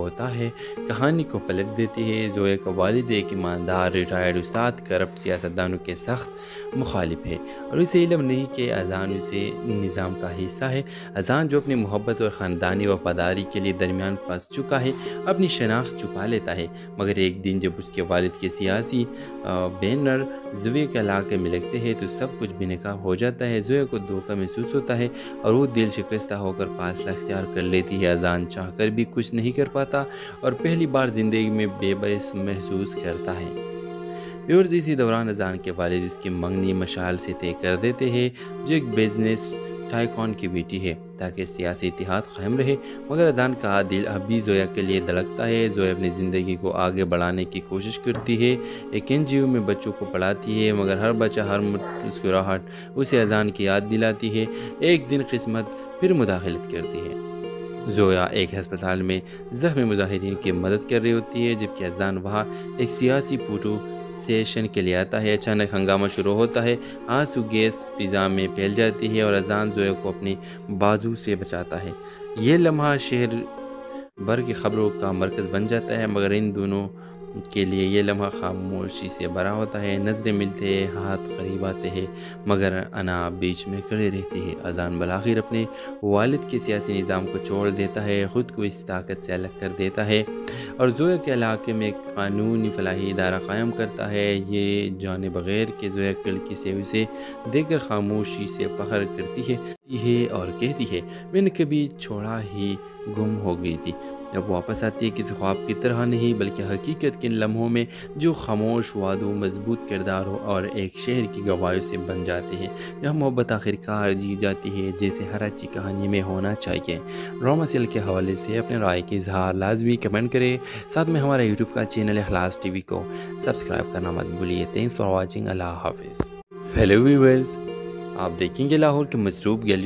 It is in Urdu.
ہوتا ہے کہانی کو پلٹ دیتی ہے۔ زویا کا والد ایک ایماندار ریٹائرڈ استاد کرپٹ سیاستدانوں کے سخت مخالف ہے اور اسے علم نہیں کہ اذان اسے نظام کا حصہ ہے۔ اذان جو اپنی محبت اور خاندانی وفاداری کے لیے درمیان پھنس چکا ہے اپنی شناخت چھپا لیتا ہے، مگر ایک دن جب اس کے والد کے سیاسی بینر زویا کے علاقے میں لگتے ہیں تو سب کچھ بے نقاب ہو جاتا ہے۔ زویا کو دھوکہ محسوس ہوتا ہے اور وہ دل شکستہ ہو کر فاصلہ اختیار کر لیتی ہے۔ اذان چاہ کر بھی کچھ نہیں کر پاتا اور پہلی بار زندگی میں بے بس محسوس کرتا ہے۔ ویورز، اسی دوران اذان کے والد اس کی منگنی مشعل سے طے کر دیتے ہیں جو ایک بزنس ٹائکون کی بیٹی ہے تاکہ سیاسی اتحاد قائم رہے، مگر اذان کا دل اب بھی زویا کے لیے دھڑکتا ہے۔ زویا اپنی زندگی کو آگے بڑھانے کی کوشش کرتی ہے، ایک NGO میں بچوں کو پڑھاتی ہے، مگر ہر بچہ ہر مسکراہٹ اسے اذان کی یاد دلاتی ہے۔ ایک دن قسمت پھر مداخلت کرتی ہے۔ زویا ایک ہسپتال میں زخمی مظاہرین کی مدد کر رہی ہوتی ہے جبکہ اذان وہاں ایک سیاسی فوٹو سیشن کے لیے آتا ہے۔ اچانک ہنگامہ شروع ہوتا ہے، آنسو گیس فضا میں پھیل جاتی ہے اور اذان زویا کو اپنی بازو سے بچاتا ہے۔ یہ لمحہ شہر بھر کی خبروں کا مرکز بن جاتا ہے، مگر ان دونوں کے لیے یہ لمحہ خاموشی سے بھرا ہوتا ہے۔ نظریں ملتے ہیں، ہاتھ قریب آتے ہیں، مگر انا بیچ میں کھڑی رہتی ہے۔ اذان بالآخر اپنے والد کے سیاسی نظام کو چھوڑ دیتا ہے، خود کو اس طاقت سے الگ کر دیتا ہے اور زویا کے علاقے میں ایک قانونی فلاحی ادارہ قائم کرتا ہے۔ یہ جانے بغیر کہ زویا کھڑکی سے اسے دیکھ کر خاموشی سے فخر کرتی ہے اور کہتی ہے، میں نے کبھی چھوڑا ہی گم ہو گئی تھی، اب واپس آتی ہے، کسی خواب کی طرح نہیں بلکہ حقیقت کے لمحوں میں جو خاموش وعدوں، مضبوط کرداروں اور ایک شہر کی گواہیوں سے بن جاتے ہیں، جہاں محبت آخرکار جی جاتی ہے جیسے ہر اچھی کہانی میں ہونا چاہیے۔ ڈرامہ سیریل کے حوالے سے اپنے رائے کے اظہار لازمی کمنٹ کریں، ساتھ میں ہمارا یوٹیوب کا چینل اخلاص ٹی وی کو سبسکرائب کرنا مت بھولیے۔ تھینکس فار واچنگ، اللہ حافظ۔ ہیلو ویورز، آپ دیکھیں گے لاہور کے مصروف گلی